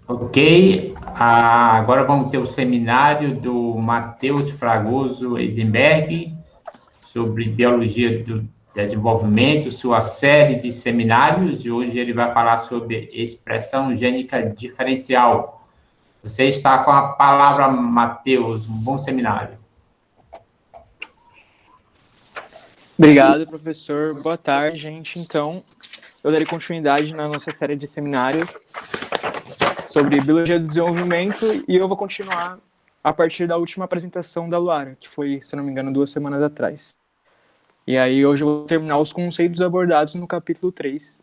Ok, agora vamos ter o seminário do Matheus Fragoso Eisenberg sobre biologia do desenvolvimento, sua série de seminários, e hoje ele vai falar sobre expressão gênica diferencial. Você está com a palavra, Matheus, um bom seminário. Obrigado, professor. Boa tarde, gente. Então, eu darei continuidade na nossa série de seminários sobre biologia do desenvolvimento e eu vou continuar a partir da última apresentação da Luara, que foi, se não me engano, 2 semanas atrás. E aí hoje eu vou terminar os conceitos abordados no capítulo 3,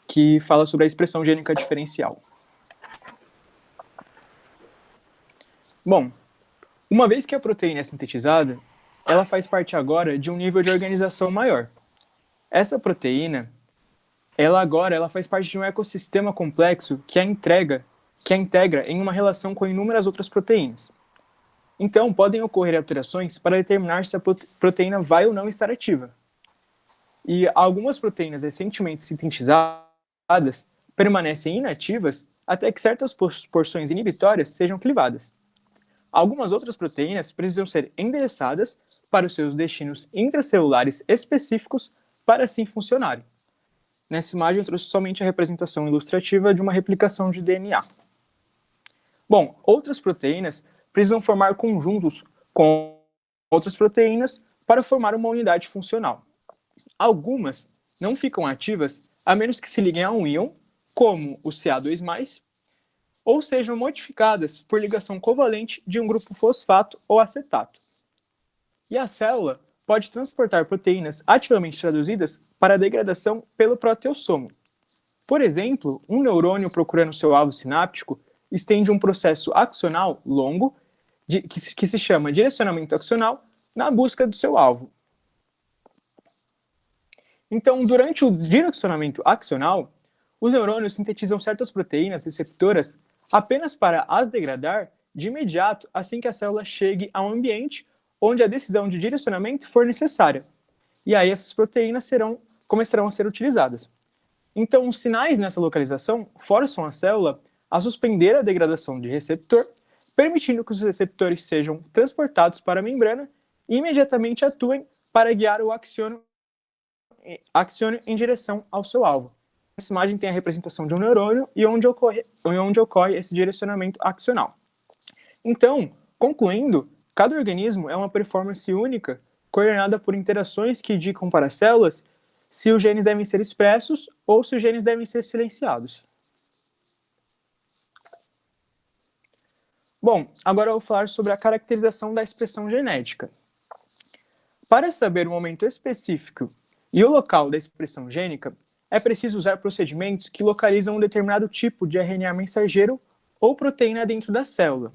que fala sobre a expressão gênica diferencial. Bom, uma vez que a proteína é sintetizada, ela faz parte agora de um nível de organização maior. Essa proteína, ela faz parte de um ecossistema complexo que a integra em uma relação com inúmeras outras proteínas. Então, podem ocorrer alterações para determinar se a proteína vai ou não estar ativa. E algumas proteínas recentemente sintetizadas permanecem inativas até que certas porções inibitórias sejam clivadas. Algumas outras proteínas precisam ser endereçadas para os seus destinos intracelulares específicos para assim funcionarem. Nessa imagem eu trouxe somente a representação ilustrativa de uma replicação de DNA. Bom, outras proteínas precisam formar conjuntos com outras proteínas para formar uma unidade funcional. Algumas não ficam ativas a menos que se liguem a um íon, como o Ca2+, ou sejam modificadas por ligação covalente de um grupo fosfato ou acetato. E a célula pode transportar proteínas ativamente traduzidas para a degradação pelo proteossomo. Por exemplo, um neurônio procurando seu alvo sináptico estende um processo axonal longo, que se chama direcionamento axonal, na busca do seu alvo. Então, durante o direcionamento axonal, os neurônios sintetizam certas proteínas receptoras apenas para as degradar de imediato assim que a célula chegue a um ambiente onde a decisão de direcionamento for necessária. E aí essas proteínas começarão a ser utilizadas. Então, os sinais nessa localização forçam a célula a suspender a degradação de receptor, permitindo que os receptores sejam transportados para a membrana e imediatamente atuem para guiar o axiônio em direção ao seu alvo. Essa imagem tem a representação de um neurônio e onde ocorre esse direcionamento axonal. Então, concluindo, cada organismo é uma performance única, coordenada por interações que indicam para as células se os genes devem ser expressos ou se os genes devem ser silenciados. Bom, agora eu vou falar sobre a caracterização da expressão genética. Para saber o momento específico e o local da expressão gênica, é preciso usar procedimentos que localizam um determinado tipo de RNA mensageiro ou proteína dentro da célula,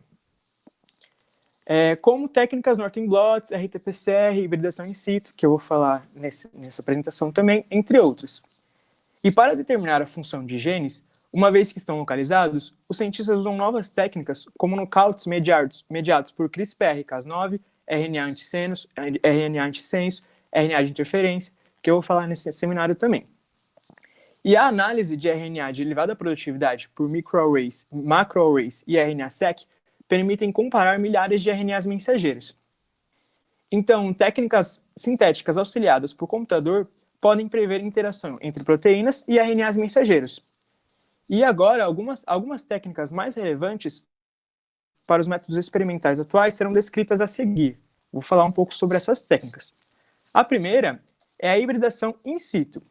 como técnicas Norton blots, RT-PCR, hibridação in situ, que eu vou falar nessa apresentação também, entre outros. E para determinar a função de genes, uma vez que estão localizados, os cientistas usam novas técnicas, como nocautes mediados por CRISPR-Cas9, RNA antissenso, RNA de interferência, que eu vou falar nesse seminário também. E a análise de RNA de elevada produtividade por microarrays, macroarrays e RNA-seq permitem comparar milhares de RNAs mensageiros. Então, técnicas sintéticas auxiliadas por computador podem prever interação entre proteínas e RNAs mensageiros. E agora, algumas técnicas mais relevantes para os métodos experimentais atuais serão descritas a seguir. Vou falar um pouco sobre essas técnicas. A primeira é a hibridação in situ.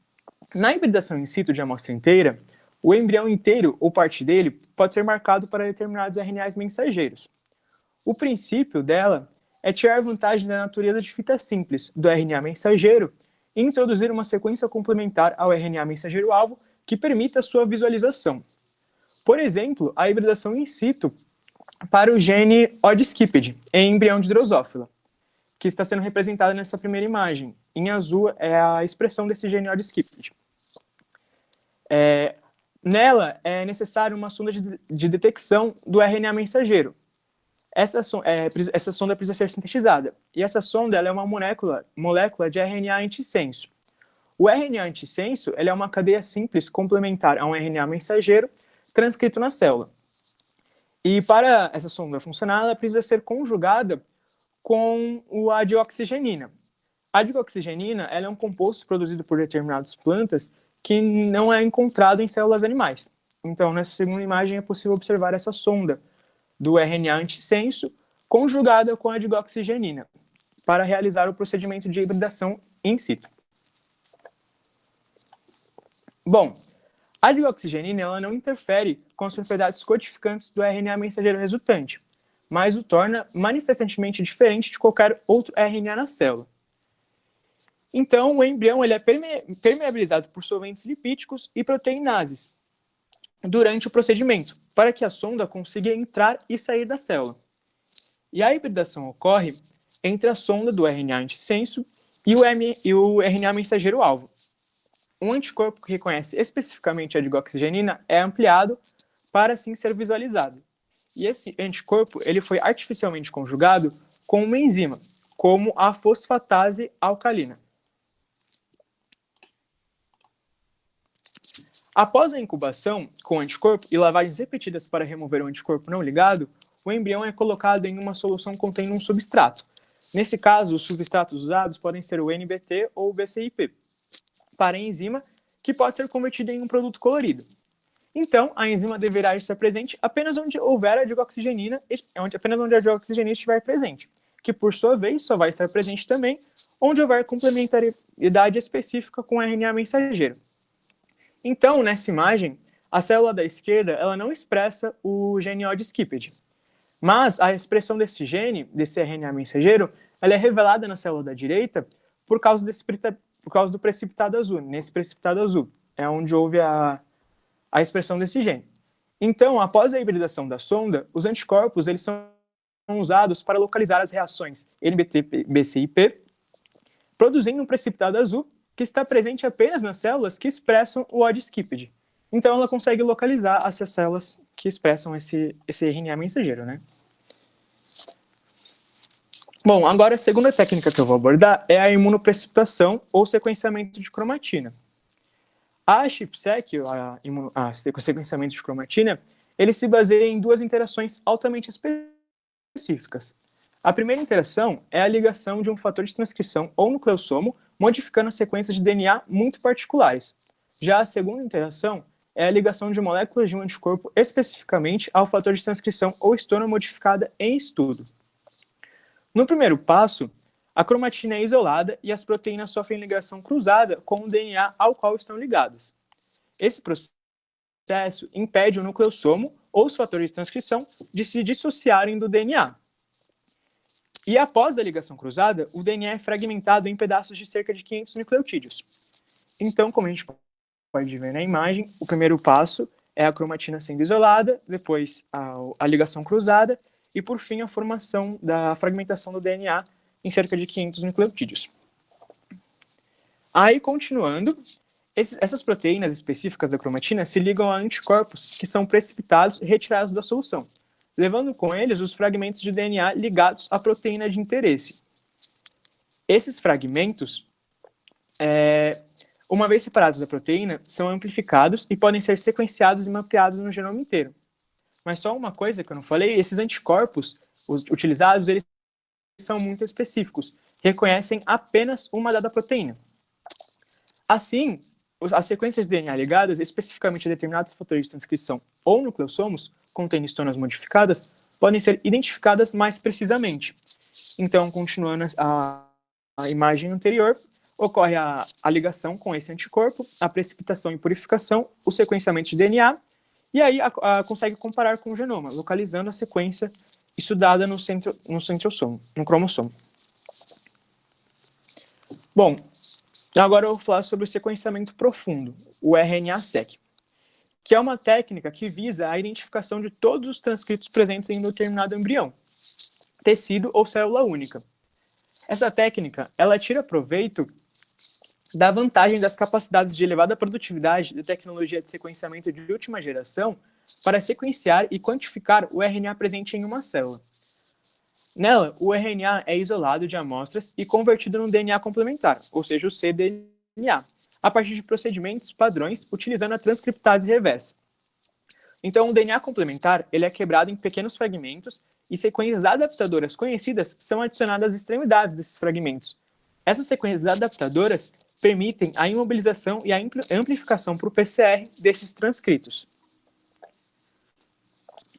Na hibridação in situ de amostra inteira, o embrião inteiro ou parte dele pode ser marcado para determinados RNAs mensageiros. O princípio dela é tirar vantagem da natureza de fita simples do RNA mensageiro e introduzir uma sequência complementar ao RNA mensageiro-alvo que permita a sua visualização. Por exemplo, a hibridação in situ para o gene odd-skipped em embrião de drosófila, que está sendo representada nessa primeira imagem. Em azul é a expressão desse gene odd-skipped. Nela é necessário uma sonda de detecção do RNA mensageiro. Essa sonda precisa ser sintetizada. E essa sonda ela é uma molécula de RNA antissenso. O RNA antissenso ele é uma cadeia simples complementar a um RNA mensageiro transcrito na célula. E para essa sonda funcionar, ela precisa ser conjugada com a dioxigenina. A dioxigenina ela é um composto produzido por determinadas plantas que não é encontrado em células animais. Então, nessa segunda imagem é possível observar essa sonda do RNA antissenso conjugada com a dioxigenina para realizar o procedimento de hibridação in situ. Bom, a dioxigenina ela não interfere com as propriedades codificantes do RNA mensageiro resultante, mas o torna manifestantemente diferente de qualquer outro RNA na célula. Então, o embrião ele é permeabilizado por solventes lipídicos e proteinases durante o procedimento, para que a sonda consiga entrar e sair da célula. E a hibridação ocorre entre a sonda do RNA antissenso e o RNA mensageiro-alvo. Um anticorpo que reconhece especificamente a dioxigenina é ampliado para assim ser visualizado. E esse anticorpo ele foi artificialmente conjugado com uma enzima, como a fosfatase alcalina. Após a incubação com o anticorpo e lavagens repetidas para remover o anticorpo não ligado, o embrião é colocado em uma solução contendo um substrato. Nesse caso, os substratos usados podem ser o NBT ou o BCIP, para a enzima, que pode ser convertida em um produto colorido. Então, a enzima deverá estar presente apenas onde houver a dioxigenina, apenas onde a dioxigenina estiver presente, que por sua vez só vai estar presente também onde houver complementariedade específica com o RNA mensageiro. Então, nessa imagem, a célula da esquerda ela não expressa o gene OD-skipped, mas a expressão desse gene, desse RNA mensageiro, ela é revelada na célula da direita por causa do precipitado azul. Nesse precipitado azul é onde houve a expressão desse gene. Então, após a hibridação da sonda, os anticorpos eles são usados para localizar as reações NBT-BCIP, produzindo um precipitado azul que está presente apenas nas células que expressam o OD-skipped. Então, ela consegue localizar essas células que expressam esse RNA mensageiro, né? Bom, agora a segunda técnica que eu vou abordar é a imunoprecipitação ou sequenciamento de cromatina. A ChIP-seq, o sequenciamento de cromatina, ele se baseia em duas interações altamente específicas. A primeira interação é a ligação de um fator de transcrição ou nucleossomo modificando as sequências de DNA muito particulares. Já a segunda interação é a ligação de moléculas de um anticorpo especificamente ao fator de transcrição ou histona modificada em estudo. No primeiro passo, a cromatina é isolada e as proteínas sofrem ligação cruzada com o DNA ao qual estão ligadas. Esse processo impede o nucleossomo ou os fatores de transcrição de se dissociarem do DNA. E após a ligação cruzada, o DNA é fragmentado em pedaços de cerca de 500 nucleotídeos. Então, como a gente pode ver na imagem, o primeiro passo é a cromatina sendo isolada, depois a ligação cruzada e, por fim, a formação da fragmentação do DNA em cerca de 500 nucleotídeos. Aí, continuando, essas proteínas específicas da cromatina se ligam a anticorpos que são precipitados e retirados da solução, levando com eles os fragmentos de DNA ligados à proteína de interesse. Esses fragmentos, uma vez separados da proteína, são amplificados e podem ser sequenciados e mapeados no genoma inteiro. Mas só uma coisa que eu não falei, esses anticorpos utilizados, eles são muito específicos, reconhecem apenas uma dada proteína. Assim, as sequências de DNA ligadas especificamente a determinados fatores de transcrição ou nucleossomos, contendo histonas modificadas, podem ser identificadas mais precisamente. Então, continuando a imagem anterior, ocorre a ligação com esse anticorpo, a precipitação e purificação, o sequenciamento de DNA, e aí consegue comparar com o genoma, localizando a sequência estudada no cromossomo. Bom, agora eu vou falar sobre o sequenciamento profundo, o RNA-seq, que é uma técnica que visa a identificação de todos os transcritos presentes em um determinado embrião, tecido ou célula única. Essa técnica, ela tira proveito da vantagem das capacidades de elevada produtividade da tecnologia de sequenciamento de última geração para sequenciar e quantificar o RNA presente em uma célula. Nela, o RNA é isolado de amostras e convertido num DNA complementar, ou seja, o cDNA, a partir de procedimentos padrões utilizando a transcriptase reversa. Então, o DNA complementar ele é quebrado em pequenos fragmentos e sequências adaptadoras conhecidas são adicionadas às extremidades desses fragmentos. Essas sequências adaptadoras permitem a imobilização e a amplificação para o PCR desses transcritos.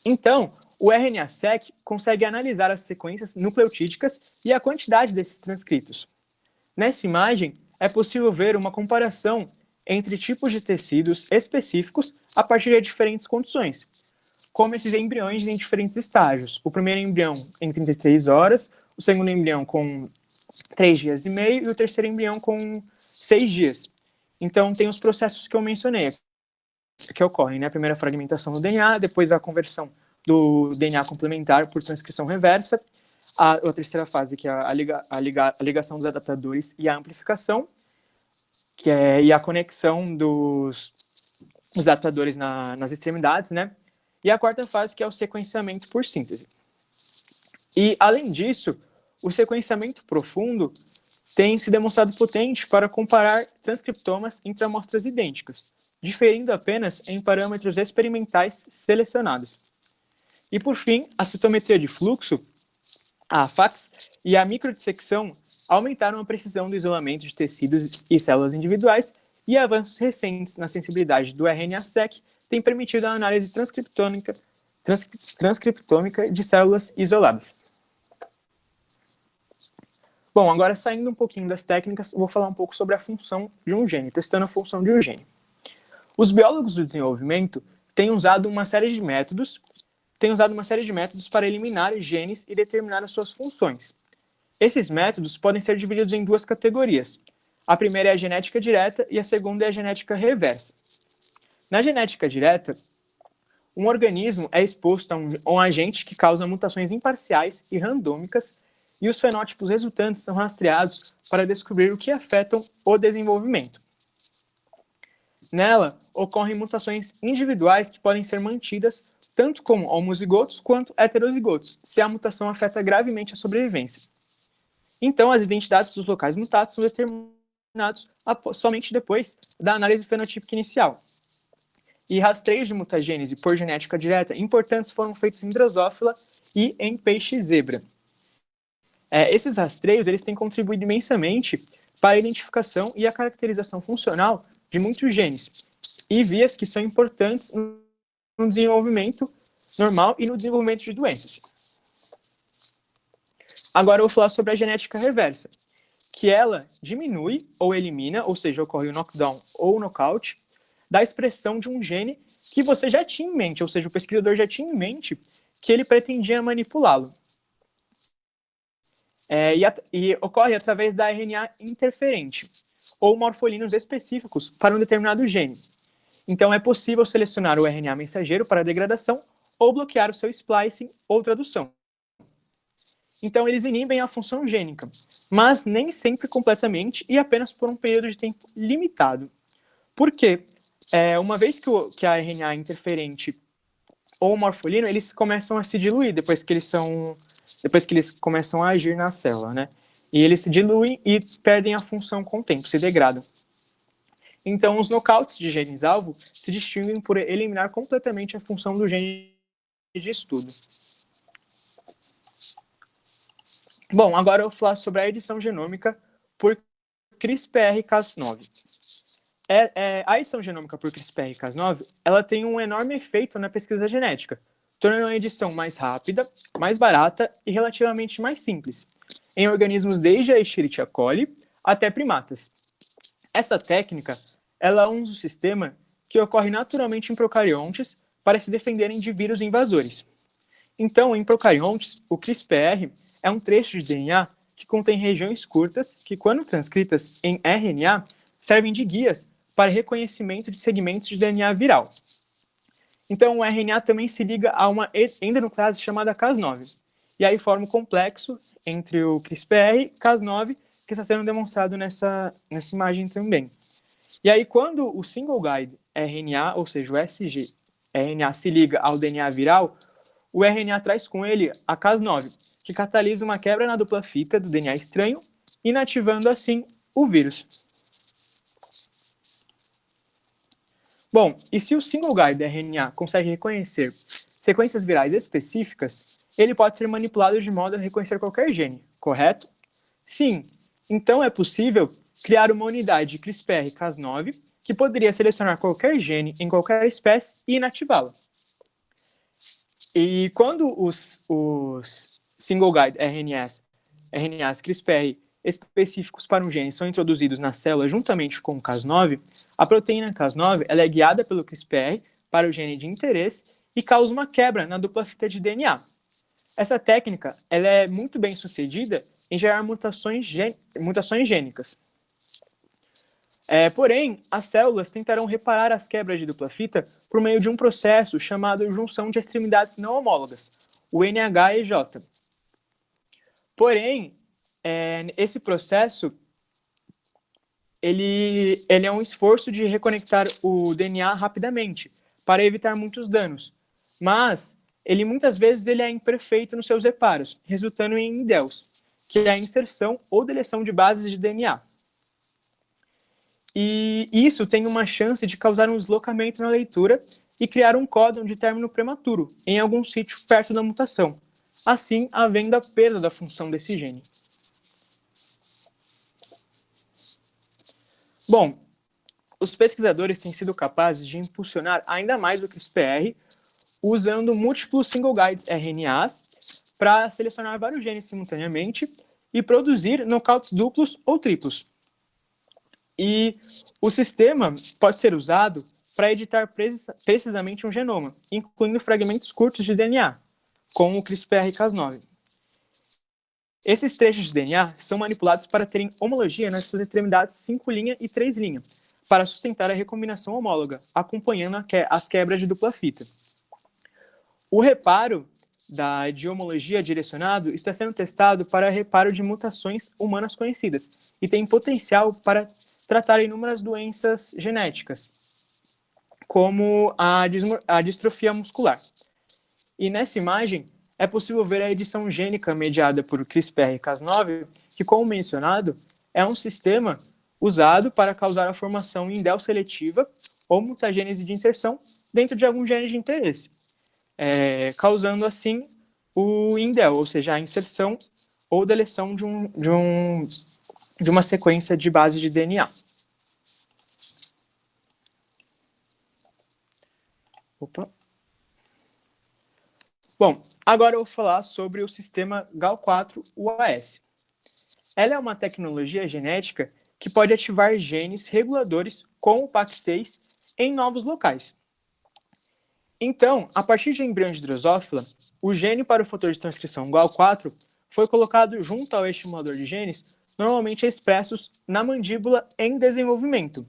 Então, o RNA-seq consegue analisar as sequências nucleotídicas e a quantidade desses transcritos. Nessa imagem, é possível ver uma comparação entre tipos de tecidos específicos a partir de diferentes condições, como esses embriões em diferentes estágios. O primeiro embrião em 33 horas, o segundo embrião com 3 dias e meio e o terceiro embrião com 6 dias. Então, tem os processos que eu mencionei, que ocorrem, né? A primeira fragmentação do DNA, depois a conversão do DNA complementar por transcrição reversa, a terceira fase, que é a ligação dos adaptadores e a amplificação, e a conexão dos adaptadores nas extremidades, né? E a quarta fase, que é o sequenciamento por síntese. E, além disso, o sequenciamento profundo tem se demonstrado potente para comparar transcriptomas entre amostras idênticas, diferindo apenas em parâmetros experimentais selecionados. E, por fim, a citometria de fluxo, a AFAX, e a microdissecção aumentaram a precisão do isolamento de tecidos e células individuais, e avanços recentes na sensibilidade do RNA-seq têm permitido a análise transcriptômica de células isoladas. Bom, agora saindo um pouquinho das técnicas, vou falar um pouco sobre a função de um gene, testando a função de um gene. Os biólogos do desenvolvimento têm usado uma série de métodos para eliminar genes e determinar as suas funções. Esses métodos podem ser divididos em duas categorias. A primeira é a genética direta e a segunda é a genética reversa. Na genética direta, um organismo é exposto a um agente que causa mutações imparciais e randômicas e os fenótipos resultantes são rastreados para descobrir o que afetam o desenvolvimento. Nela, ocorrem mutações individuais que podem ser mantidas tanto como homozigotos quanto heterozigotos, se a mutação afeta gravemente a sobrevivência. Então, as identidades dos locais mutados são determinados somente depois da análise fenotípica inicial. E rastreios de mutagênese por genética direta importantes foram feitos em Drosophila e em peixe-zebra. Esses rastreios eles têm contribuído imensamente para a identificação e a caracterização funcional de muitos genes e vias que são importantes no desenvolvimento normal e no desenvolvimento de doenças. Agora eu vou falar sobre a genética reversa, que ela diminui ou elimina, ou seja, ocorre o knockdown ou o knockout, da expressão de um gene que você já tinha em mente, ou seja, o pesquisador já tinha em mente que ele pretendia manipulá-lo. E ocorre através da RNA interferente, ou morfolinos específicos para um determinado gene. Então, é possível selecionar o RNA mensageiro para degradação ou bloquear o seu splicing ou tradução. Então, eles inibem a função gênica, mas nem sempre completamente e apenas por um período de tempo limitado. Por quê? Uma vez que a RNA interferente ou o morfolino, eles começam a se diluir depois que eles começam a agir na célula, né? E eles se diluem e perdem a função com o tempo, se degradam. Então, os knockouts de genes-alvo se distinguem por eliminar completamente a função do gene de estudo. Bom, agora eu vou falar sobre a edição genômica por CRISPR-Cas9. A edição genômica por CRISPR-Cas9, ela tem um enorme efeito na pesquisa genética, tornando a edição mais rápida, mais barata e relativamente mais simples, em organismos desde a Escherichia coli até primatas. Essa técnica, ela usa um sistema que ocorre naturalmente em procariontes para se defenderem de vírus invasores. Então, em procariontes, o CRISPR é um trecho de DNA que contém regiões curtas que, quando transcritas em RNA, servem de guias para reconhecimento de segmentos de DNA viral. Então, o RNA também se liga a uma endonuclease chamada Cas9, e aí forma um complexo entre o CRISPR e Cas9, que está sendo demonstrado nessa imagem também. E aí, quando o single guide RNA, ou seja, o sgRNA, se liga ao DNA viral, o RNA traz com ele a Cas9, que catalisa uma quebra na dupla fita do DNA estranho, inativando assim o vírus. Bom, e se o single guide RNA consegue reconhecer sequências virais específicas, ele pode ser manipulado de modo a reconhecer qualquer gene, correto? Sim, então é possível criar uma unidade CRISPR-Cas9 que poderia selecionar qualquer gene em qualquer espécie e inativá-la. E quando os single guide RNAs CRISPR específicos para um gene são introduzidos na célula juntamente com o Cas9, a proteína Cas9 ela é guiada pelo CRISPR para o gene de interesse e causa uma quebra na dupla fita de DNA. Essa técnica ela é muito bem sucedida em gerar mutações gênicas. Porém, as células tentarão reparar as quebras de dupla fita por meio de um processo chamado junção de extremidades não homólogas, o NHEJ. Porém, esse processo ele é um esforço de reconectar o DNA rapidamente, para evitar muitos danos. Mas, muitas vezes ele é imperfeito nos seus reparos, resultando em indels, que é a inserção ou deleção de bases de DNA. E isso tem uma chance de causar um deslocamento na leitura e criar um códon de término prematuro em algum sítio perto da mutação, assim havendo a perda da função desse gene. Bom, os pesquisadores têm sido capazes de impulsionar ainda mais o CRISPR usando múltiplos single guides RNAs para selecionar vários genes simultaneamente e produzir knockouts duplos ou triplos. E o sistema pode ser usado para editar precisamente um genoma, incluindo fragmentos curtos de DNA, com o CRISPR-Cas9. Esses trechos de DNA são manipulados para terem homologia nas suas extremidades 5' e 3', para sustentar a recombinação homóloga, acompanhando as quebras de dupla fita. O reparo de homologia direcionado está sendo testado para reparo de mutações humanas conhecidas e tem potencial para tratar inúmeras doenças genéticas, como a distrofia muscular. E nessa imagem, é possível ver a edição gênica mediada por CRISPR-Cas9, que, como mencionado, é um sistema usado para causar a formação indel seletiva ou mutagênese de inserção dentro de algum gene de interesse, causando, assim, o indel, ou seja, a inserção ou deleção de uma sequência de base de DNA. Bom, agora eu vou falar sobre o sistema Gal4-UAS. Ela é uma tecnologia genética que pode ativar genes reguladores com o PAX6 em novos locais. Então, a partir de embrião de drosófila, o gene para o fator de transcrição Gal4 foi colocado junto ao estimulador de genes normalmente expressos na mandíbula em desenvolvimento.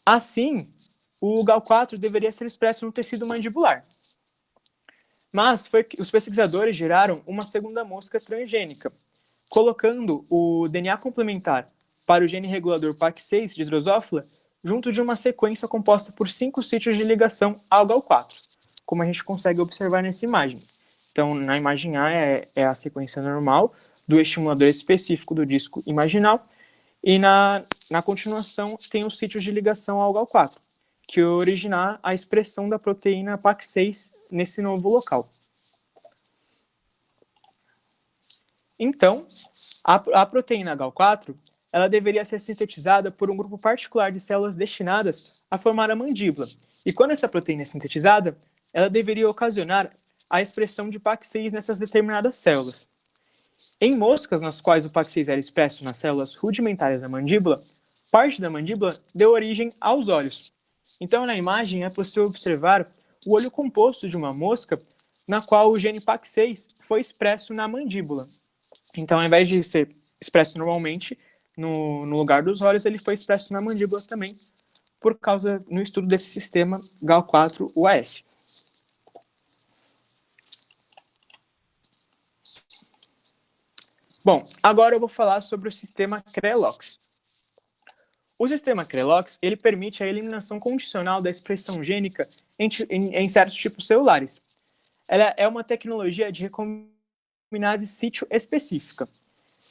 Assim, o Gal4 deveria ser expresso no tecido mandibular. Mas os pesquisadores geraram uma segunda mosca transgênica, colocando o DNA complementar para o gene regulador PAX6 de drosófila junto de uma sequência composta por 5 sítios de ligação ao Gal4, como a gente consegue observar nessa imagem. Então, na imagem A é a sequência normal do estimulador específico do disco imaginal, e na continuação tem os sítios de ligação ao Gal4, que originar a expressão da proteína PAX6 nesse novo local. Então, a proteína Gal4 ela deveria ser sintetizada por um grupo particular de células destinadas a formar a mandíbula. E quando essa proteína é sintetizada, ela deveria ocasionar a expressão de PAX6 nessas determinadas células. Em moscas nas quais o PAX6 era expresso nas células rudimentares da mandíbula, parte da mandíbula deu origem aos olhos. Então, na imagem, é possível observar o olho composto de uma mosca na qual o gene PAX6 foi expresso na mandíbula. Então, ao invés de ser expresso normalmente no lugar dos olhos, ele foi expresso na mandíbula também, por causa no estudo desse sistema Gal4-UAS. Bom, agora eu vou falar sobre o sistema CRELOX. O sistema CRELOX ele permite a eliminação condicional da expressão gênica em certos tipos celulares. Ela é uma tecnologia de recombinase sítio específica.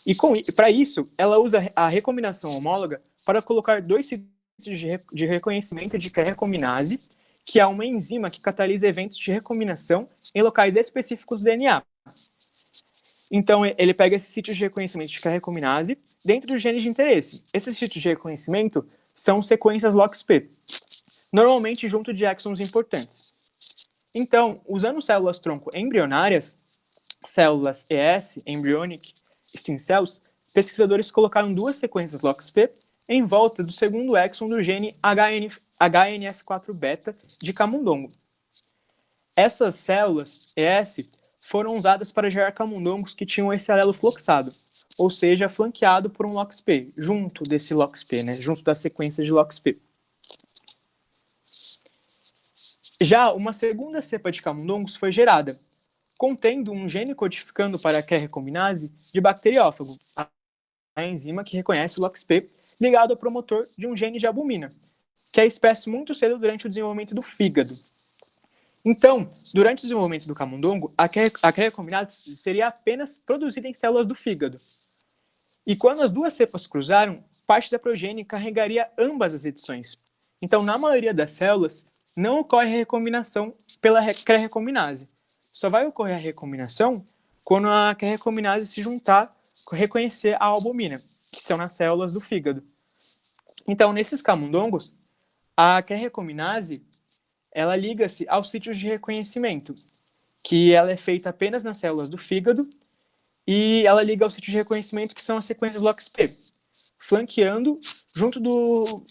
E para isso, ela usa a recombinação homóloga para colocar 2 sítios de reconhecimento de recombinase, que é uma enzima que catalisa eventos de recombinação em locais específicos do DNA. Então, ele pega esses sítios de reconhecimento de recombinase dentro do gene de interesse. Esses sítios de reconhecimento são sequências LOXP, normalmente junto de exons importantes. Então, usando células-tronco embrionárias, células ES, embryonic stem cells, pesquisadores colocaram duas sequências LOXP em volta do segundo exon do gene HNF4-beta de camundongo. Essas células ES foram usadas para gerar camundongos que tinham esse alelo floxado, ou seja, flanqueado por um LOXP, junto desse LOXP, né, junto da sequência de LOXP. Já uma segunda cepa de camundongos foi gerada, contendo um gene codificando para a recombinase de bacteriófago, a enzima que reconhece o LOXP, ligado ao promotor de um gene de albumina, que é expresso muito cedo durante o desenvolvimento do fígado. Então, durante o desenvolvimento do camundongo, a recombinase seria apenas produzida em células do fígado. E quando as duas cepas cruzaram, parte da progênie carregaria ambas as edições. Então, na maioria das células, não ocorre a recombinação pela recombinase. Só vai ocorrer a recombinação quando a recombinase se juntar, reconhecer a albumina, que são nas células do fígado. Então, nesses camundongos, a recombinase ela liga-se aos sítios de reconhecimento, que ela é feita apenas nas células do fígado, e ela liga aos sítios de reconhecimento que são as sequências LOXP, flanqueando junto do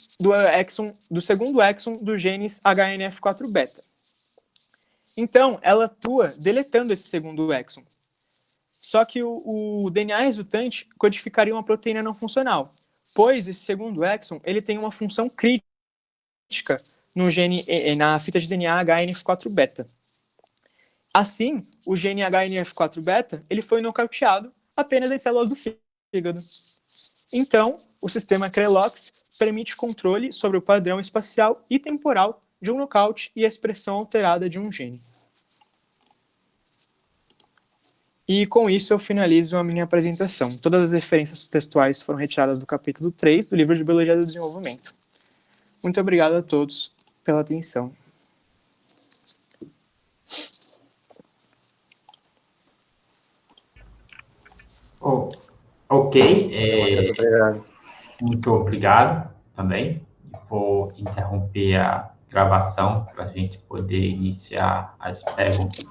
segundo exon do genes HNF4-beta. Então, ela atua deletando esse segundo exon. Só que o DNA resultante codificaria uma proteína não funcional, pois esse segundo exon ele tem uma função crítica no gene, na fita de DNA HNF4-beta. Assim, o gene HNF4-beta ele foi nocauteado apenas em células do fígado. Então, o sistema CRELOX permite controle sobre o padrão espacial e temporal de um nocaute e a expressão alterada de um gene. E com isso eu finalizo a minha apresentação. Todas as referências textuais foram retiradas do capítulo 3 do livro de Biologia do Desenvolvimento. Muito obrigado a todos pela atenção. Ok. Muito obrigado também. Vou interromper a gravação para a gente poder iniciar as perguntas.